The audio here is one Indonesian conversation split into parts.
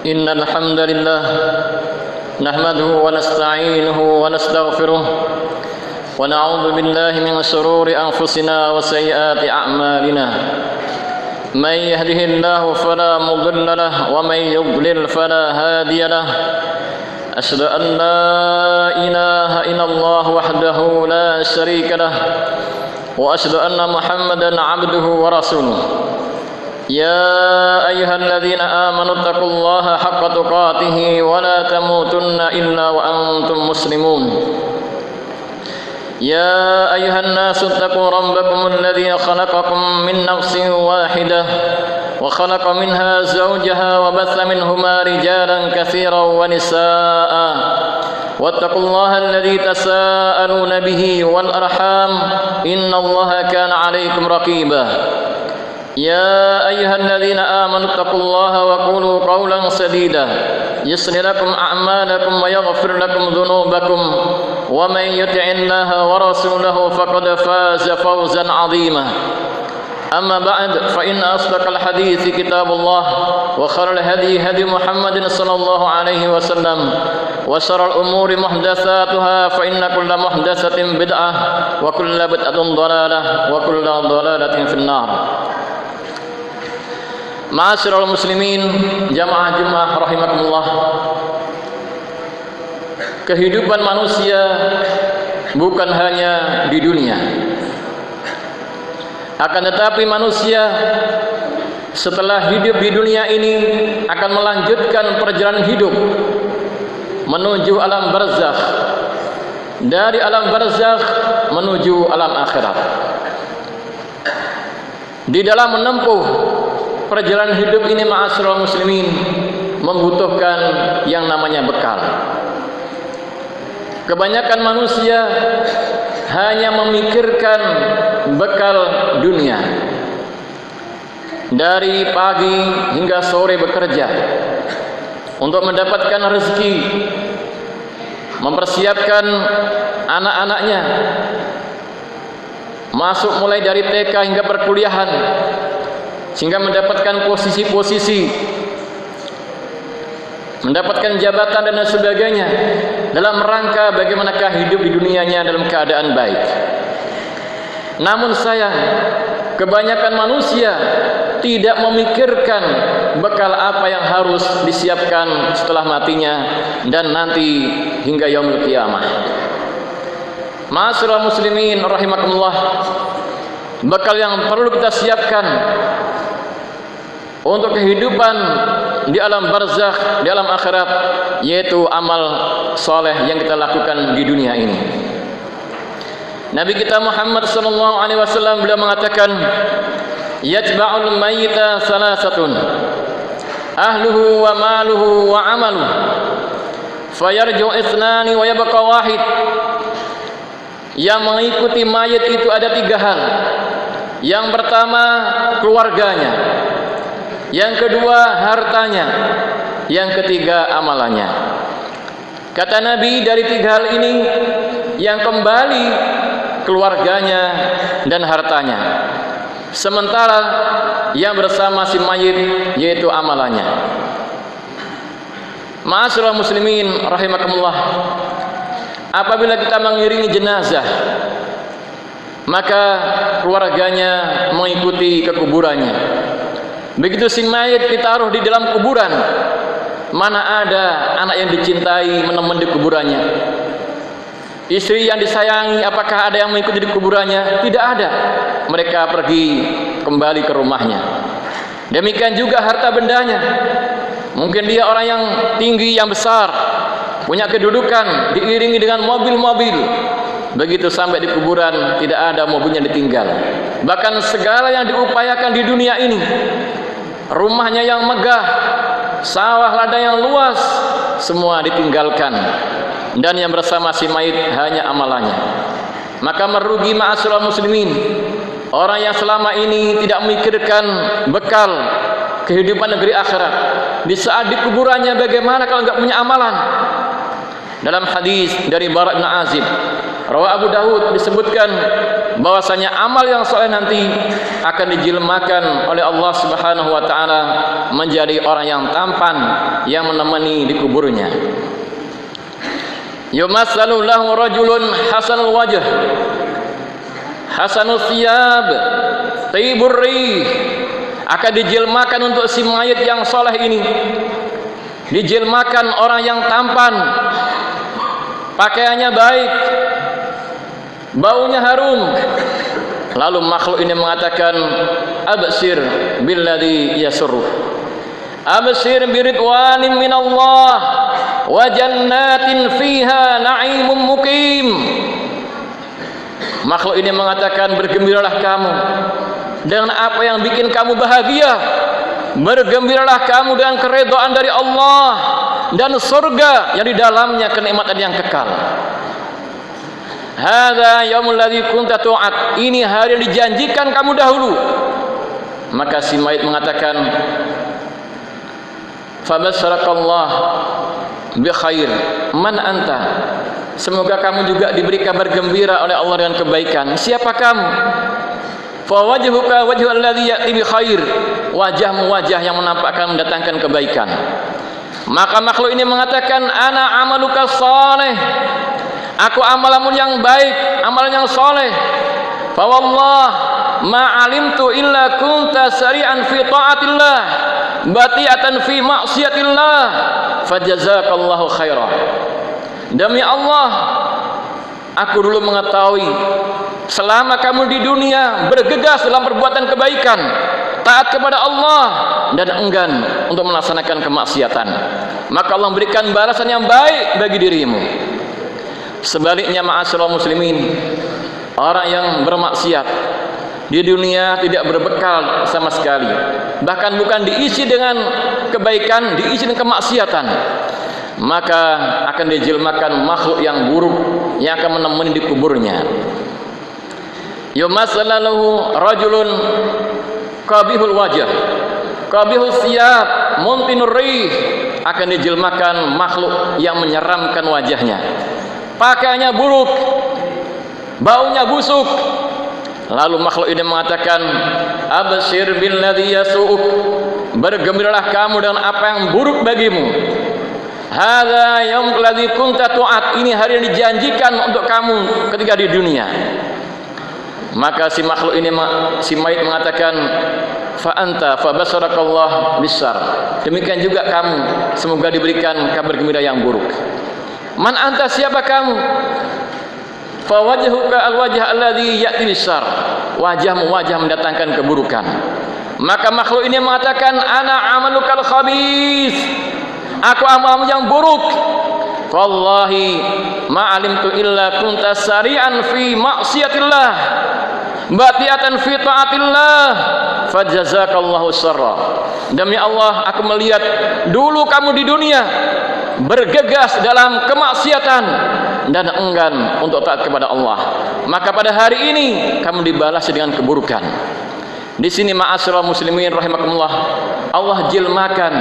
إن الحمد لله نحمده ونستعينه ونستغفره ونعوذ بالله من شرور أنفسنا وسيئات أعمالنا من يهده الله فلا مضل له ومن يضلل فلا هادي له أشهد أن لا إله إلا الله وحده لا شريك له وأشهد أن محمدا عبده ورسوله يا أيها الذين آمنوا اتقوا الله حق تقاته ولا تموتن إلا وأنتم مسلمون يا أيها الناس اتقوا ربكم الذي خلقكم من نفس واحدة وخلق منها زوجها وبث منهما رجالا كثيرا ونساء واتقوا الله الذي تساءلون به والأرحام إن الله كان عليكم رقيبا يا أيها الذين آمنوا اتقوا الله وقولوا قولا سديدا يصلح لكم أعمالكم ويغفر لكم ذنوبكم ومن يطع الله ورسوله فقد فاز فوزا عظيما أما بعد فإن أصدق الحديث كتاب الله وخير الهدي هدي محمد صلى الله عليه وسلم وشر الأمور محدثاتها فإن كل محدثة بدعة وكل بدعة ضلالة وكل ضلالة في النار. Ma'asyiral muslimin, jamaah rahimakumullah. Kehidupan manusia bukan hanya di dunia. Akan tetapi manusia setelah hidup di dunia ini akan melanjutkan perjalanan hidup menuju alam barzakh. Dari alam barzakh menuju alam akhirat. Di dalam menempuh perjalanan hidup ini, ma'asyiral muslimin, membutuhkan yang namanya bekal. Kebanyakan manusia hanya memikirkan bekal dunia. Dari pagi hingga sore bekerja untuk mendapatkan rezeki, mempersiapkan anak-anaknya masuk mulai dari TK hingga perkuliahan, sehingga mendapatkan posisi-posisi, mendapatkan jabatan dan sebagainya, dalam rangka bagaimanakah hidup di dunianya dalam keadaan baik. Namun sayang, kebanyakan manusia tidak memikirkan bekal apa yang harus disiapkan setelah matinya dan nanti hingga yaumul qiyamah. Ma'asyiral muslimin rahimakumullah, bekal yang perlu kita siapkan untuk kehidupan di alam barzakh, di alam akhirat, yaitu amal soleh yang kita lakukan di dunia ini. Nabi kita Muhammad sallallahu alaihi wasallam beliau mengatakan, yatba'ul mayyita salasatun, ahluhu wa maluhu wa amaluhu, fayarju ithnani wa yabqa wahid. Yang mengikuti mayit itu ada 3 hal. Yang pertama keluarganya, yang kedua hartanya, yang ketiga amalannya. Kata Nabi, dari 3 hal ini yang kembali keluarganya dan hartanya, sementara yang bersama si mayit yaitu amalannya. Ma'asyiral muslimin rahimakumullah, apabila kita mengiringi jenazah, maka keluarganya mengikuti ke kuburannya. Begitu si mayit ditaruh di dalam kuburan, mana ada anak yang dicintai menemani di kuburannya, istri yang disayangi, apakah ada yang mengikuti di kuburannya? Tidak ada. Mereka pergi kembali ke rumahnya. Demikian juga harta bendanya. Mungkin dia orang yang tinggi, yang besar, punya kedudukan, diiringi dengan mobil-mobil. Begitu sampai di kuburan, tidak ada mobilnya ditinggal. Bahkan segala yang diupayakan di dunia ini, rumahnya yang megah, sawah ladang yang luas, semua ditinggalkan. Dan yang bersama si mayit hanya amalannya. Maka merugi, ma'asyiral muslimin, orang yang selama ini tidak memikirkan bekal kehidupan negeri akhirat. Di saat di kuburannya bagaimana kalau enggak punya amalan? Dalam hadis dari Bara bin Azib, Rawa Abu Dawud disebutkan bahwasanya amal yang soleh nanti akan dijilmakan oleh Allah Subhanahu wa taala menjadi orang yang tampan yang menemani di kuburnya. Yumassalu lahu rajulun hasanul wajh, hasanul thiyab, thayyibur rih. Akan dijilmakan untuk si mayit yang soleh ini, dijilmakan orang yang tampan, pakaiannya baik, baunya harum. Lalu makhluk ini mengatakan, absir billadhi yasurruh, absir biridwanin minallah wa jannatin fiha na'imun muqim. Makhluk ini mengatakan, bergembiralah kamu dengan apa yang bikin kamu bahagia, bergembiralah kamu dengan keridhaan dari Allah dan surga yang di dalamnya kenikmatan yang kekal. Hadza yaumul ladzi kunta tu'ad, ini hari yang dijanjikan kamu dahulu. Maka si mayit mengatakan, fabasyarakallah bi khair, man anta, semoga kamu juga diberi kabar gembira oleh Allah dengan kebaikan. Siapa kamu? Fa wajhuka wajhul ladzi ya'ti bi khair, wajahmu wajah yang menampakkan mendatangkan kebaikan. Maka makhluk ini mengatakan, ana amaluka saleh, aku amalanmu yang baik, amalan yang soleh. Fa wallah ma alimtu illa kunta sari'an fi ta'atillah bati'atan fi ma'siyatillah fajazakallahu khairan. Demi Allah, aku dulu mengetahui selama kamu di dunia bergegas dalam perbuatan kebaikan, taat kepada Allah dan enggan untuk melaksanakan kemaksiatan, maka Allah memberikan balasan yang baik bagi dirimu. Sebaliknya, ma'asyiral muslimin, orang yang bermaksiat di dunia tidak berbekal sama sekali, bahkan bukan diisi dengan kebaikan, diisi dengan kemaksiatan, maka akan dijilmakan makhluk yang buruk yang akan menemani di kuburnya. Yumassalahu rajulun qabihul wajh, qabihus siyab, muntinur rih, akan dijilmakan makhluk yang menyeramkan wajahnya, pakaiannya buruk, baunya busuk. Lalu makhluk ini mengatakan, abshir billadzi yasu'uk, bergembiralah kamu dengan apa yang buruk bagimu. Hadza yaumul ladzi kunta tu'ad, ini hari yang dijanjikan untuk kamu ketika di dunia. Maka si makhluk ini, si mayit mengatakan, fa anta fa basarakallah bisar, demikian juga kamu, semoga diberikan kabar gembira yang buruk. Man anta, siapa kamu? Fa wajhuka alwajh alladhi ya'ti bisar, wajahmu wajah mendatangkan keburukan. Maka makhluk ini mengatakan, ana amalukal khabith, aku amalmu yang buruk. Wallahi ma alimtu illa kunta sari'an fi ma'siyatillah bati'atan fi ta'atillah fajazakallahu syarra. Demi Allah, aku melihat dulu kamu di dunia bergegas dalam kemaksiatan dan enggan untuk taat kepada Allah, maka pada hari ini kamu dibalas dengan keburukan. Di sini ma'asyiral muslimin rahimakumullah, Allah jilmakan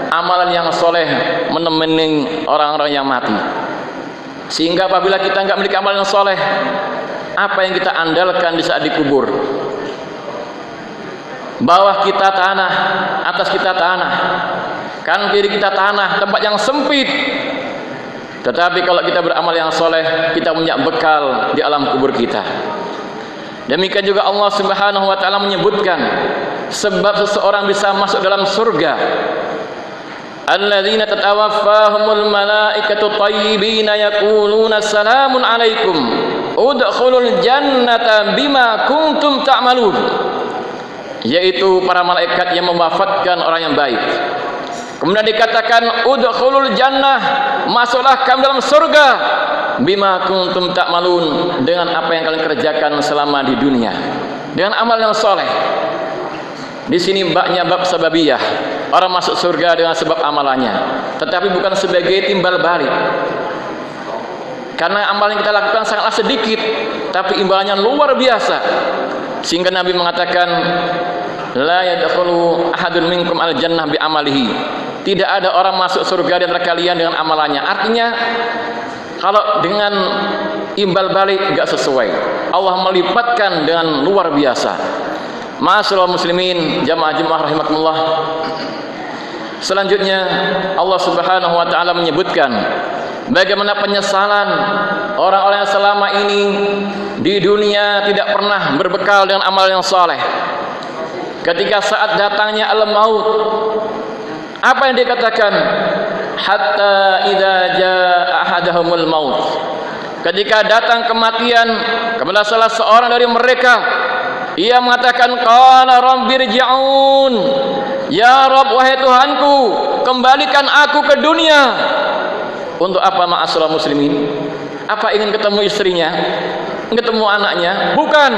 amalan yang soleh menemani orang-orang yang mati, sehingga apabila kita enggak memiliki amalan yang soleh, apa yang kita andalkan di saat dikubur? Bawah kita tanah, atas kita tanah, kanan kiri kita tanah, tempat yang sempit. Tetapi kalau kita beramal yang soleh, kita punya bekal di alam kubur kita. Demikian juga Allah Subhanahu wa taala menyebutkan sebab seseorang bisa masuk dalam surga. Alladzina tatawaffahumul malaikatu thayyibina yaquluna salamun alaikum udkhulul jannata bima kuntum ta'malun, yaitu para malaikat yang mewafatkan orang yang baik. Kemudian dikatakan udkhulul jannah, masuklah kamu dalam surga, bima kuntum ta'malun, dengan apa yang kalian kerjakan selama di dunia, dengan amal yang soleh. Di sini baknya bab sababiyah, orang masuk surga dengan sebab amalannya, tetapi bukan sebagai timbal balik. Karena amal yang kita lakukan sangatlah sedikit, tapi imbalannya luar biasa. Sehingga Nabi mengatakan, la yadkhulu ahadun minkum al-jannah bi amalihi, tidak ada orang masuk surga di antara kalian dengan amalannya. Artinya, kalau dengan imbal balik enggak sesuai. Allah melipatkan dengan luar biasa. Ma'asyiral muslimin, jamaah rahimakumullah. Selanjutnya Allah Subhanahu wa taala menyebutkan bagaimana penyesalan orang-orang yang selama ini di dunia tidak pernah berbekal dengan amal yang saleh. Ketika saat datangnya al-maut, apa yang dikatakan? Hatta idza jaa ahadahumul maut. Ketika datang kematian kepada salah seorang dari mereka, ia mengatakan, qala rabbirji'un. Ya Rabb, wahai Tuhanku, kembalikan aku ke dunia. Untuk apa, ma'asyiral muslimin? Apa ingin ketemu istrinya? Ketemu anaknya? Bukan.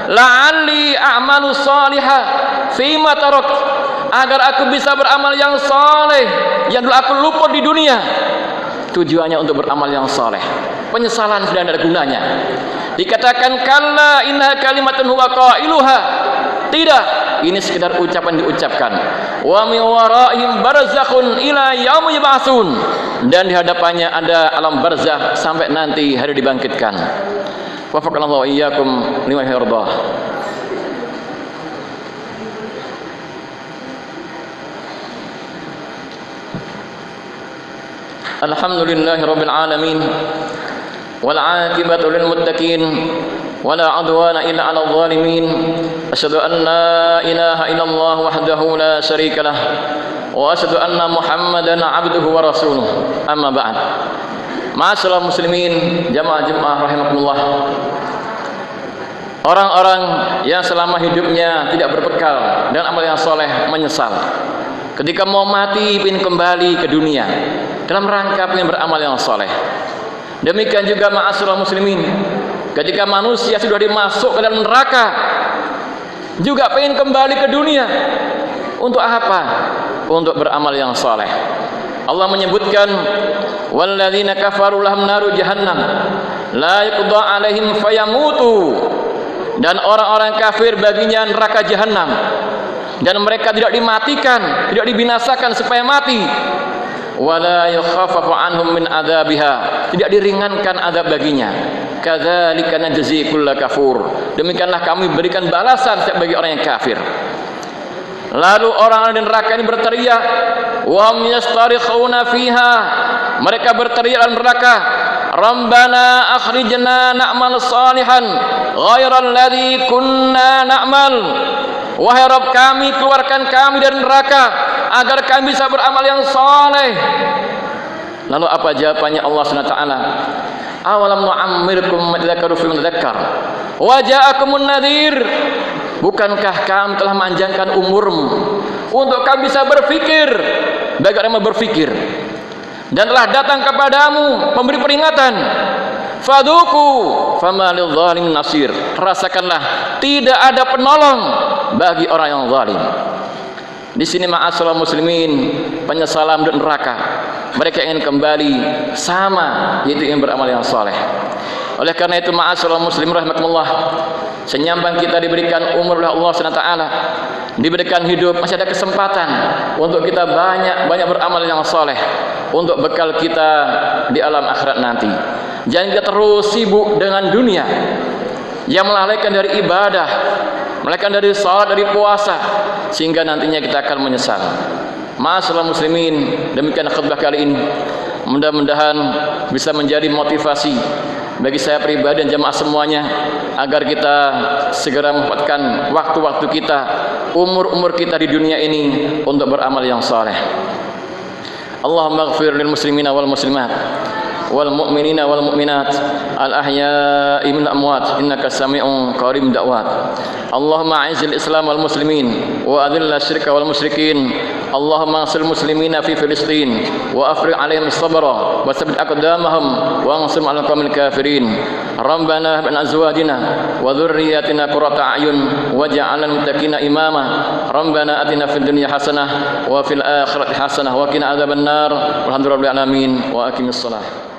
La'alli a'malu salihah fima tarakt, agar aku bisa beramal yang saleh yang dulu aku luput di dunia. Tujuannya untuk beramal yang saleh. Penyesalan sudah tidak ada gunanya. Dikatakan kalla inna kalimatun huwa qailuha. Tidak, ini sekedar ucapan diucapkan. Wa min waraihim barzakhun ila yaumi yub'atsun. Dan di hadapannya ada alam barzakh sampai nanti hari dibangkitkan. Wafaqanallahu wa iyyakum lima yardah. Alhamdulillahirabbil alamin. Wal 'aqibatu lil muttaqin. ولا عدوان إلا على الظالمين أشهد أن لا إله إلا الله وحده لا شريك له وأشهد أن محمدا عبده ورسوله أما بعد. Ma'asyiral muslimin, jamaah rahimakumullah. Orang-orang yang selama hidupnya tidak berbekal dengan amal yang soleh menyesal. Ketika mau mati ingin kembali ke dunia dalam rangka ingin beramal yang soleh. Demikian juga ma'asyiral muslimin, ketika manusia sudah dimasuk ke dalam neraka juga pengen kembali ke dunia. Untuk apa? Untuk beramal yang saleh. Allah menyebutkan walladzina kafaru lahum naru jahannam la yuqda alaihim fayamutu. Dan orang-orang kafir baginya neraka jahanam, dan mereka tidak dimatikan, tidak dibinasakan supaya mati. Wala yukhaffafu anhum min adzabiha, tidak diringankan azab baginya. Kadzalika najzi kulla kafur, demikianlah kami berikan balasan bagi orang yang kafir. Lalu orang-orang di neraka ini berteriak, wa hum yastarikhuna fiha, mereka berteriak dalam neraka, Rabbana akhrijna na'mal salihan ghairal ladzi kunna na'mal. Wahai Rabb kami, keluarkan kami dari neraka agar kami bisa beramal yang saleh. Lalu apa jawabannya Allah SWT? Awalam nu'ammirkum ma dzakaru fi man dzakkar wa ja'akumun nadhir. Bukankah kami telah memanjangkan umurmu untuk kamu bisa berpikir? Bagaimana berpikir? Dan telah datang kepadamu pemberi peringatan. Faduku fama lil zalim nasir. Rasakanlah, tidak ada penolong bagi orang yang zalim. Di sini ma'asyiral muslimin, penyesalan dan neraka. Mereka ingin kembali sama, yaitu ingin beramal yang saleh. Oleh karena itu ma'asyiral muslimin rahimakumullah, senyambang kita diberikan umur oleh Allah SWT, diberikan hidup, masih ada kesempatan untuk kita banyak beramal yang saleh untuk bekal kita di alam akhirat nanti. Jangan kita terus sibuk dengan dunia yang melalaikan dari ibadah, melalaikan dari salat, dari puasa, sehingga nantinya kita akan menyesal. Ma'asyiral muslimin, demikian khutbah kali ini. Mudah-mudahan bisa menjadi motivasi bagi saya pribadi dan jamaah semuanya, agar kita segera memanfaatkan waktu-waktu kita, umur-umur kita di dunia ini untuk beramal yang saleh. Allahumma ighfir lil muslimina wal muslimat wal mu'minina wal mu'minat al ahya'i min amwat innaka sami'un qarib da'wat. Allahumma a'izil islam wal muslimin wa adhilla syirka wal musyrikin. Allahumma ansil muslimina fi Filistin wa afriq alaihim sabra wa tsabbit aqdamahum wa ansur 'alal qawmil kafirin. Rabbana hab lana azwajina wa dhurriyyatina qurrata a'yun waj'alna lil muttaqina imama. Rabbana atina fid dunya hasanah wa fil akhirati hasanah wa qina adzabannar. Walhamdulillahi rabbil alamin wa aqimis shalah.